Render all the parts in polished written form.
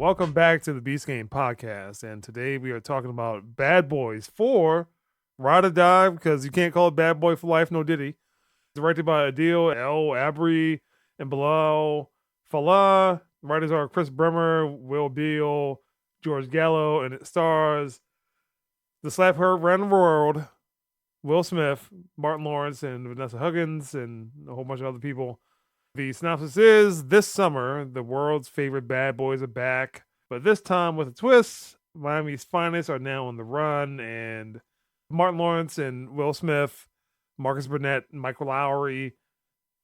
Welcome back to the Beast Game Podcast. And today we are talking about Bad Boys 4, Ride or Die, because you can't call it Bad Boy for Life, No Diddy. Directed by Adil El Abri and Bilal Falah. Writers are Chris Bremer, Will Beal, George Gallo, and it stars the slap heard around the world, Will Smith, Martin Lawrence, and Vanessa Hudgens, and a whole bunch of other people. The synopsis is, this summer, the world's favorite bad boys are back, but this time with a twist. Miami's finest are now on the run, and Martin Lawrence and Will Smith, Marcus Burnett, Michael Lowry,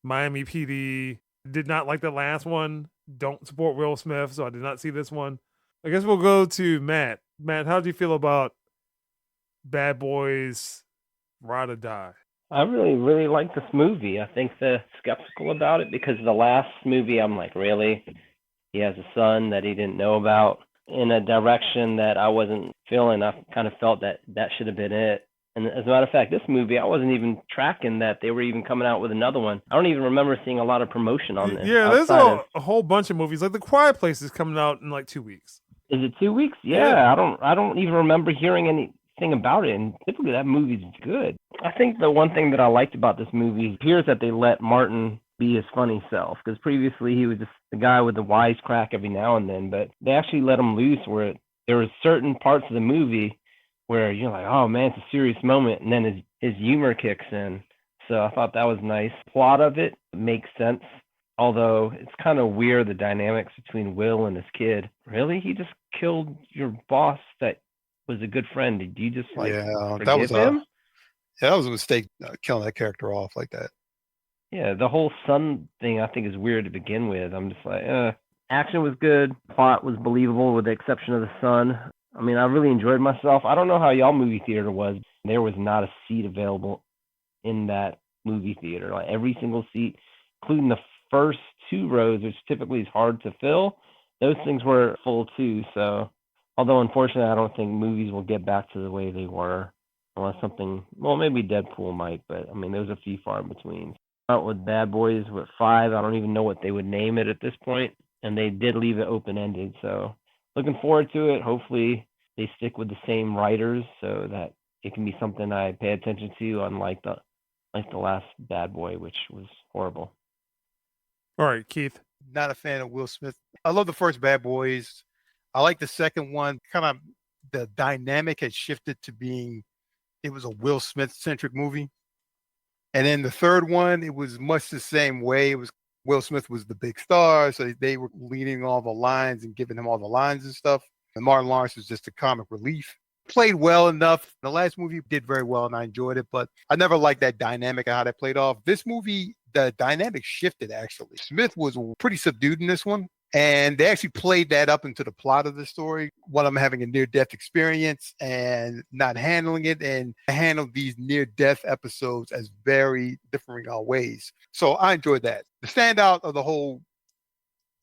Miami PD. Did not like the last one. Don't support Will Smith, so I did not see this one. I guess we'll go to Matt. Matt, how do you feel about Bad Boys Ride or Die? I really like this movie. I think they're skeptical about it because the last movie, I'm like, really? He has a son that he didn't know about in a direction that I wasn't feeling. I kind of felt that should have been it. And as a matter of fact, this movie, I wasn't even tracking that they were even coming out with another one. I don't even remember seeing a lot of promotion on this. Yeah, there's a whole bunch of movies. Like The Quiet Place is coming out in like 2 weeks. Is it 2 weeks? Yeah. I don't even remember hearing anything about it. And typically that movie's good. I think the one thing that I liked about this movie appears that they let Martin be his funny self, because previously he was just the guy with the wisecrack every now and then, but they actually let him loose where there were certain parts of the movie where you're like, oh man, it's a serious moment, and then his humor kicks in. So I thought that was nice. Plot of it makes sense, although it's kind of weird, the dynamics between Will and his kid. Really? He just killed your boss that was a good friend. Did you just forgive him? Yeah, that was a mistake, killing that character off like that. Yeah, the whole son thing I think is weird to begin with. I'm just like, action was good, plot was believable with the exception of the son. I mean, I really enjoyed myself. I don't know how y'all movie theater was. There was not a seat available in that movie theater. Like every single seat, including the first 2 rows, which typically is hard to fill, those things were full too. So, although unfortunately I don't think movies will get back to the way they were. Unless something, well, maybe Deadpool might, but I mean, there's a few far in between. Out with Bad Boys with 5, I don't even know what they would name it at this point, and they did leave it open-ended. So, looking forward to it. Hopefully, they stick with the same writers so that it can be something I pay attention to, unlike the last Bad Boy, which was horrible. All right, Keith. Not a fan of Will Smith. I love the first Bad Boys. I like the second one. Kind of the dynamic had shifted to being. It was a Will Smith-centric movie. And then the third one, it was much the same way. It was Will Smith was the big star, so they were leading all the lines and giving him all the lines and stuff. And Martin Lawrence was just a comic relief. Played well enough. The last movie did very well, and I enjoyed it, but I never liked that dynamic of how that played off. This movie, the dynamic shifted, actually. Smith was pretty subdued in this one. And they actually played that up into the plot of the story. One of them having a near-death experience and not handling it, and handled these near-death episodes as very different ways. So I enjoyed that. The standout of the whole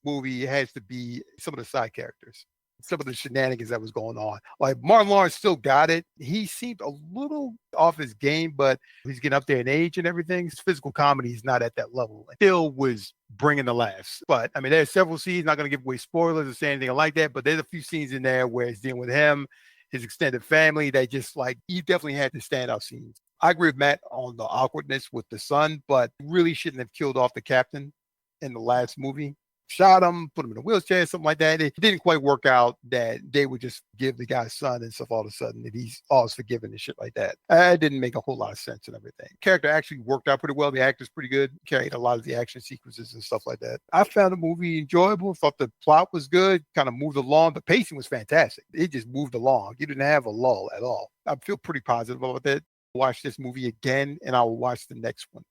movie has to be some of the side characters, some of the shenanigans that was going on. Like Martin Lawrence still got it. He seemed a little off his game, but he's getting up there in age and everything. His physical comedy is not at that level. Still was bringing the laughs. But I mean, there's several scenes, not going to give away spoilers or say anything like that, but there's a few scenes in there where it's dealing with him, his extended family. They just like, he definitely had the standout scenes. I agree with Matt on the awkwardness with the son, but really shouldn't have killed off the captain in the last movie. Shot him, put him in a wheelchair, something like that. It didn't quite work out that they would just give the guy son and stuff all of a sudden, that he's always forgiven and shit like that. It didn't make a whole lot of sense and everything. Character actually worked out pretty well. The actor's pretty good, carried a lot of the action sequences and stuff like that. I found the movie enjoyable, thought the plot was good, kind of moved along. The pacing was fantastic. It just moved along. You didn't have a lull at all. I feel pretty positive about that. Watch this movie again, and I'll watch the next one.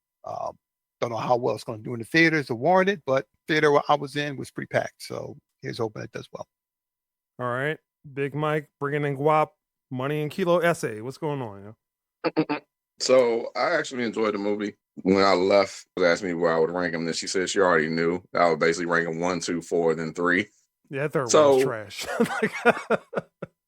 Don't know how well it's going to do in the theaters to warrant it, but theater I was in was pretty packed. So here's hoping it does well. All right. Big Mike bringing in guap, money and kilo essay. What's going on? So I actually enjoyed the movie. When I left, she asked me where I would rank him. Then she said she already knew. I would basically rank him 1, 2, 4, then 3. Yeah, that third one was trash.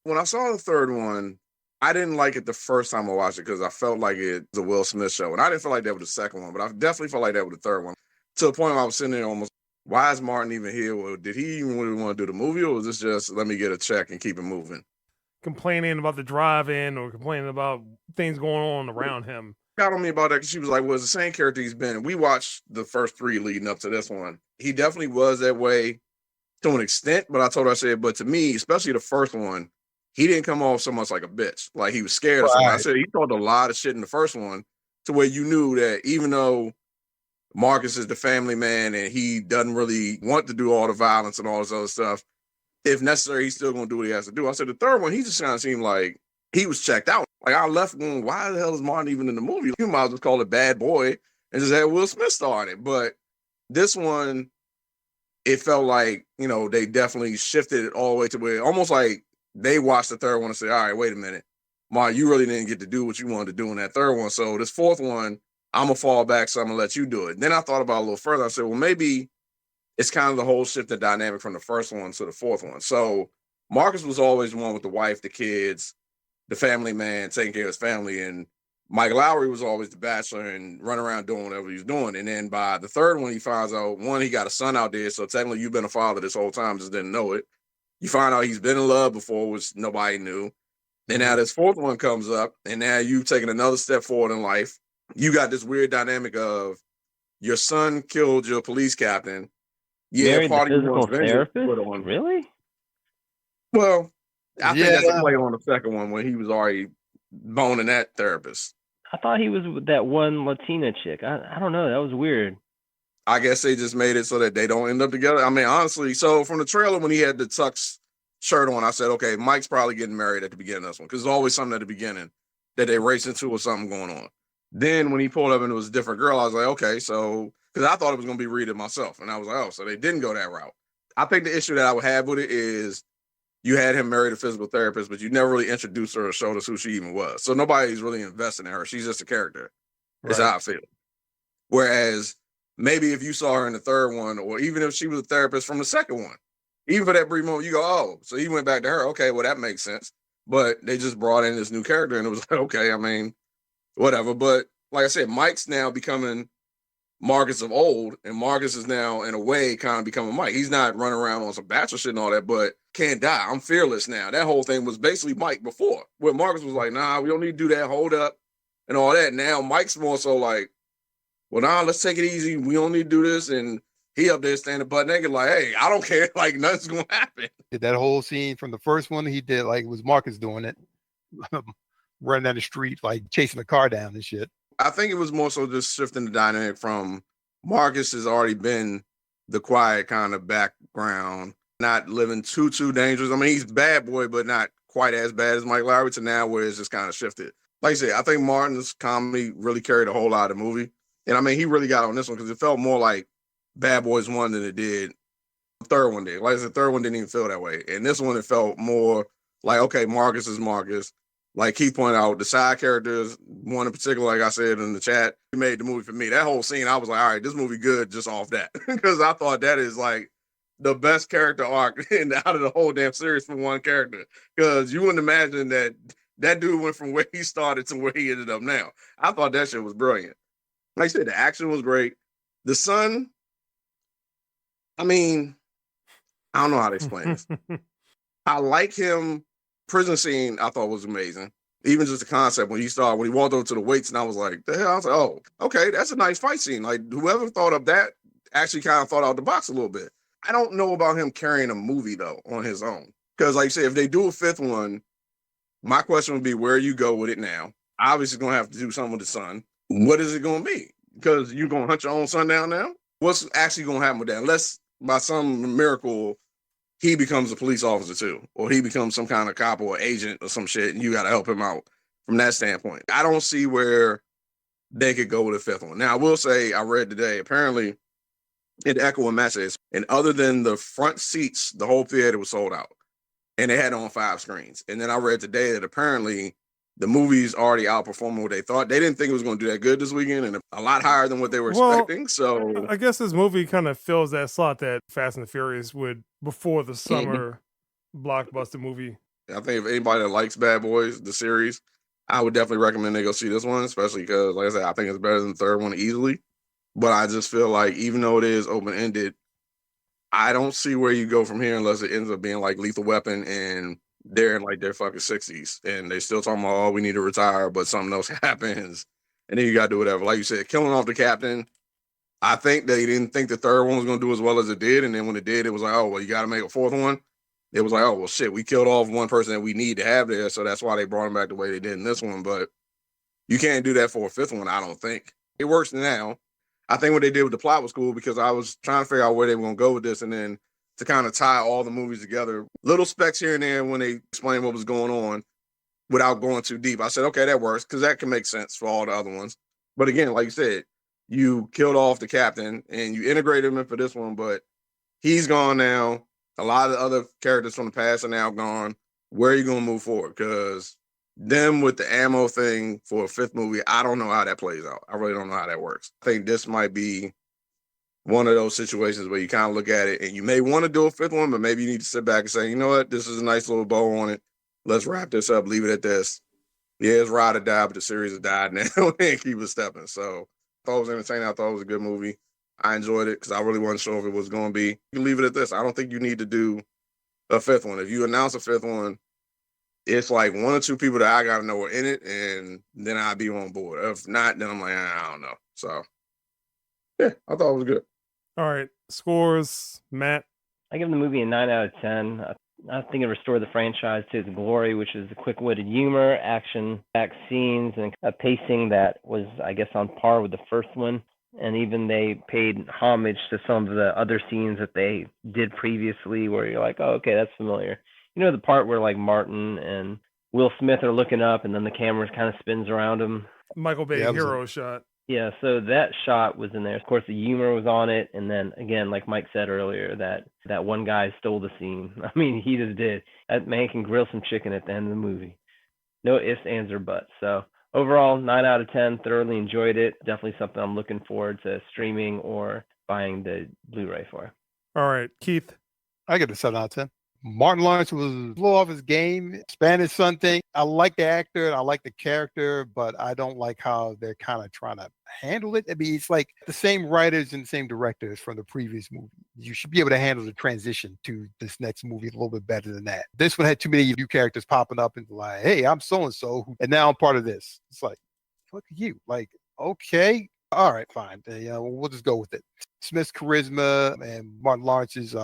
When I saw the third one, I didn't like it the first time I watched it because I felt like it was a Will Smith show. And I didn't feel like that with the second one, but I definitely felt like that with the third one. To the point where I was sitting there almost why is Martin even here? Well, did he even really want to do the movie, or was this just let me get a check and keep it moving? Complaining about the drive-in or complaining about things going on around him. Got on me about that because she was like, well, it's the same character he's been. We watched the first 3 leading up to this one. He definitely was that way to an extent, but I told her, I said, but to me, especially the first one, he didn't come off so much like a bitch. Like he was scared or something. I said, he talked a lot of shit in the first one to where you knew that even though Marcus is the family man and he doesn't really want to do all the violence and all this other stuff, if necessary, he's still going to do what he has to do. I said, the third one, he just kind of seemed like he was checked out. Like I left going, why the hell is Martin even in the movie? You might as well call it Bad Boy and just have Will Smith star in it. But this one, it felt like, you know, they definitely shifted it all the way to where almost like they watched the third one and said, all right, wait a minute. Martin, you really didn't get to do what you wanted to do in that third one. So this fourth one, I'm going to fall back, so I'm going to let you do it. Then I thought about it a little further. I said, well, maybe it's kind of the whole shift in dynamic from the first one to the fourth one. So Marcus was always the one with the wife, the kids, the family man, taking care of his family. And Mike Lowry was always the bachelor and run around doing whatever he was doing. And then by the third one, he finds out, one, he got a son out there. So technically you've been a father this whole time, just didn't know it. You find out he's been in love before, which nobody knew. And now this fourth one comes up, and now you've taken another step forward in life. You got this weird dynamic of your son killed your police captain. Yeah, Married part the of you wants physical vengeance. therapist? Really? Well, I think that's a play on the second one when he was already boning that therapist. I thought he was with that one Latina chick. I don't know. That was weird. I guess they just made it so that they don't end up together. I mean, honestly, so from the trailer when he had the tux shirt on, I said, okay, Mike's probably getting married at the beginning of this one because there's always something at the beginning that they race into or something going on. Then when he pulled up and it was a different girl, I was like, okay, so because I thought it was going to be Rita myself. And I was like, oh, so they didn't go that route. I think the issue that I would have with it is you had him married a physical therapist, but you never really introduced her or showed us who she even was. So nobody's really investing in her. She's just a character. That's how I feel. Whereas maybe if you saw her in the third one, or even if she was a therapist from the second one, even for that brief moment, you go, oh, so he went back to her. Okay, well, that makes sense. But they just brought in this new character, and it was like, okay, I mean, whatever. But like I said, Mike's now becoming Marcus of old, and Marcus is now, in a way, kind of becoming Mike. He's not running around on some bachelor shit and all that, but can't die. I'm fearless now. That whole thing was basically Mike before, where Marcus was like, nah, we don't need to do that, hold up, and all that. Now Mike's more so like, well, nah, let's take it easy. We don't need to do this. And he up there standing butt naked like, hey, I don't care. Like, nothing's going to happen. Did that whole scene from the first one, he did like it was Marcus doing it, running down the street, like chasing the car down and shit. I think it was more so just shifting the dynamic from Marcus has already been the quiet kind of background, not living too dangerous. I mean, he's bad boy, but not quite as bad as Mike Lowry, to now where it's just kind of shifted. Like I said, I think Martin's comedy really carried a whole lot of the movie. And I mean, he really got on this one because it felt more like Bad Boys 1 than it did the third one did. Like I said, the third one didn't even feel that way. And this one, it felt more like, okay, Marcus is Marcus. Like Keith pointed out, the side characters, one in particular, like I said in the chat, he made the movie for me. That whole scene, I was like, all right, this movie good just off that. Because I thought that is like the best character arc out of the whole damn series for one character. Because you wouldn't imagine that dude went from where he started to where he ended up now. I thought that shit was brilliant. Like I said, the action was great. The son, I mean, I don't know how to explain this. I like him. Prison scene, I thought was amazing. Even just the concept when he walked over to the weights, and I was like, the hell? I was like, oh, okay, that's a nice fight scene. Like, whoever thought of that actually kind of thought out the box a little bit. I don't know about him carrying a movie, though, on his own. Because, like you said, if they do a fifth one, my question would be, where you go with it now? Obviously, going to have to do something with the son. What is it going to be? Because you're going to hunt your own son down now? What's actually going to happen with that? Unless, by some miracle, he becomes a police officer too, or he becomes some kind of cop or agent or some shit, and you got to help him out from that standpoint. I don't see where they could go with a fifth one. Now, I will say, I read today, apparently, it echoed what Matt says, and other than the front seats, the whole theater was sold out, and they had on 5 screens. And then I read today that apparently the movie's already outperforming what they thought. They didn't think it was going to do that good this weekend, and a lot higher than what they were expecting. So I guess this movie kind of fills that slot that Fast and the Furious would before the summer blockbuster movie. I think if anybody that likes Bad Boys, the series, I would definitely recommend they go see this one, especially because, like I said, I think it's better than the third one easily. But I just feel like even though it is open-ended, I don't see where you go from here unless it ends up being like Lethal Weapon and they're in like their fucking 60s and they still talking about, oh, we need to retire, but something else happens. And then you got to do whatever. Like you said, killing off the captain. I think they didn't think the third one was going to do as well as it did. And then when it did, it was like, oh, well, you got to make a fourth one. It was like, oh, well, shit, we killed off one person that we need to have there. So that's why they brought him back the way they did in this one. But you can't do that for a fifth one, I don't think. It works now. I think what they did with the plot was cool because I was trying to figure out where they were going to go with this. And then to kind of tie all the movies together, little specks here and there when they explained what was going on without going too deep. I said, okay, that works because that can make sense for all the other ones. But again, like you said, you killed off the captain and you integrated him in for this one, but he's gone now. A lot of the other characters from the past are now gone. Where are you going to move forward? Because them with the ammo thing for a fifth movie, I don't know how that plays out. I really don't know how that works. I think this might be one of those situations where you kind of look at it and you may want to do a fifth one, but maybe you need to sit back and say, you know what, this is a nice little bow on it. Let's wrap this up, leave it at this. Yeah, it's ride or die, but the series has died now and keep it stepping. So I thought it was entertaining. I thought it was a good movie. I enjoyed it because I really wasn't sure if it was going to be. You can leave it at this. I don't think you need to do a fifth one. If you announce a fifth one, it's like one or two people that I got to know are in it, and then I'd be on board. If not, then I'm like, I don't know. So, yeah, I thought it was good. All right. Scores, Matt. I give the movie a 9 out of 10. I think it restored the franchise to its glory, which is the quick-witted humor, action-packed scenes, and a pacing that was, I guess, on par with the first one. And even they paid homage to some of the other scenes that they did previously where you're like, oh, okay, that's familiar. You know, the part where like Martin and Will Smith are looking up and then the camera kind of spins around them. Michael Bay hero shot. Yeah, so that shot was in there. Of course, the humor was on it. And then, again, like Mike said earlier, that one guy stole the scene. I mean, he just did. That man can grill some chicken at the end of the movie. No ifs, ands, or buts. So overall, 9 out of 10. Thoroughly enjoyed it. Definitely something I'm looking forward to streaming or buying the Blu-ray for. All right, Keith. I give it a 7 out of 10. Martin Lawrence was a little off his game. Spanish Sun thing. I like the actor and I like the character, but I don't like how they're kind of trying to handle it. I mean, it's like the same writers and the same directors from the previous movie. You should be able to handle the transition to this next movie a little bit better than that. This one had too many new characters popping up and like, hey, I'm so-and-so, and now I'm part of this. It's like, fuck you. Like, okay. All right, fine. We'll just go with it. Smith's charisma and Martin Lawrence's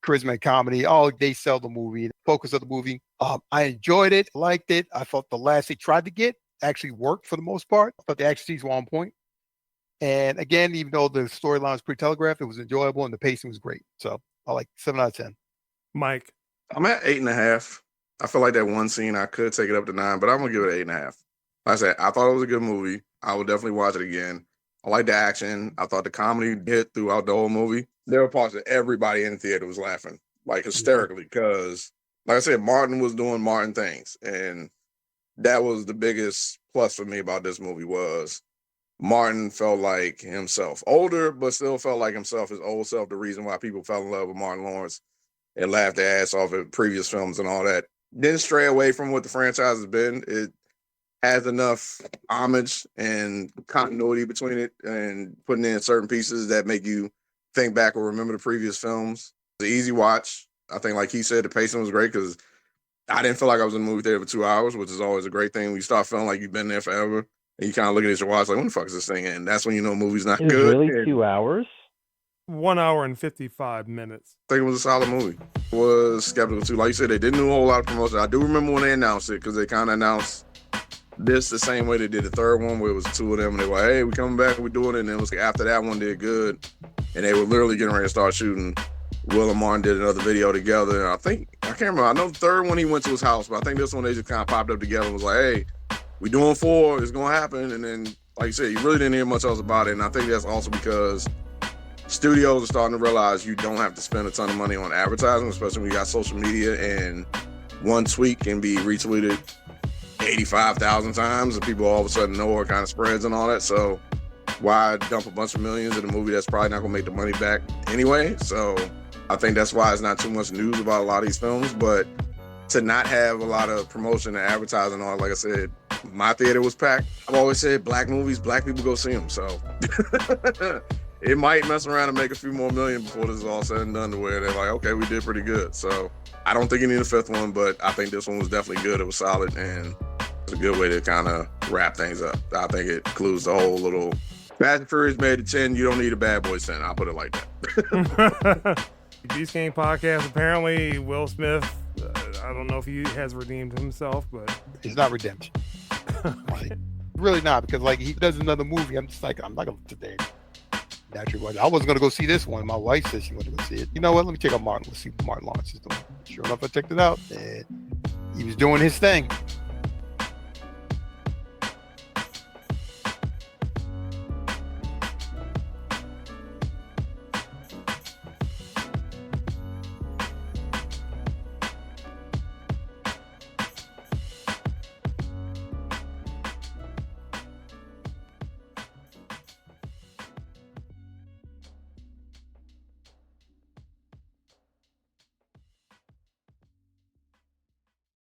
charisma and comedy. Oh, they sell the movie, the focus of the movie. I enjoyed it, liked it. I thought the last they tried to get actually worked for the most part. I thought the action scenes were on point. And again, even though the storyline was pretty telegraphed, it was enjoyable and the pacing was great. So I like 7 out of 10. Mike. I'm at 8.5. I feel like that one scene I could take it up to 9, but I'm gonna give it 8.5. Like I said, I thought it was a good movie. I would definitely watch it again. I like the action. I thought the comedy hit throughout the whole movie. There were parts that everybody in the theater was laughing, like hysterically, because, like I said, Martin was doing Martin things. And that was the biggest plus for me about this movie was Martin felt like himself. Older, but still felt like himself, his old self, the reason why people fell in love with Martin Lawrence and laughed their ass off at previous films and all that. Didn't stray away from what the franchise has been. It has enough homage and continuity between it and putting in certain pieces that make you think back or remember the previous films. It's an easy watch. I think, like he said, the pacing was great because I didn't feel like I was in the movie theater for 2 hours, which is always a great thing. When you start feeling like you've been there forever and you kind of look at your watch like, when the fuck is this thing? And that's when you know a movie's not good. Really 2 hours? 1 hour and 55 minutes. I think it was a solid movie. Was skeptical too. Like you said, they didn't do a whole lot of promotion. I do remember when they announced it because they kind of announced this the same way they did the third one where it was 2 of them and they were like, hey, we coming back, we doing it. And it was like after that one did good and they were literally getting ready to start shooting. Will and Martin did another video together. And I can't remember. I know the third one he went to his house, but I think this one they just kind of popped up together and was like, hey, we doing 4, it's going to happen. And then, like you said, you really didn't hear much else about it. And I think that's also because studios are starting to realize you don't have to spend a ton of money on advertising, especially when you got social media and one tweet can be retweeted 85,000 times and people all of a sudden know what kind of spreads and all that. So why dump a bunch of millions in a movie that's probably not going to make the money back anyway? So I think that's why it's not too much news about a lot of these films. But to not have a lot of promotion and advertising on it, like I said, my theater was packed. I've always said black movies, black people go see them. So it might mess around and make a few more million before this is all said and done, to where they're like, okay, we did pretty good. So I don't think you need a fifth one, but I think this one was definitely good. It was solid, and it's a good way to kind of wrap things up. I think it includes the whole little Fast and Furious made it 10. You don't need a Bad Boys 10. I'll put it like that. Beast Game Podcast. Apparently, Will Smith, I don't know if he has redeemed himself, but It's not redemption. Like, really not, because like he does another movie. I'm just like, I'm not gonna today. Naturally, I wasn't gonna go see this one. My wife said she wanted to go see it. You know what? Let me check out Martin. Let's see what Martin Lawrence is doing. Sure enough, I checked it out, and he was doing his thing.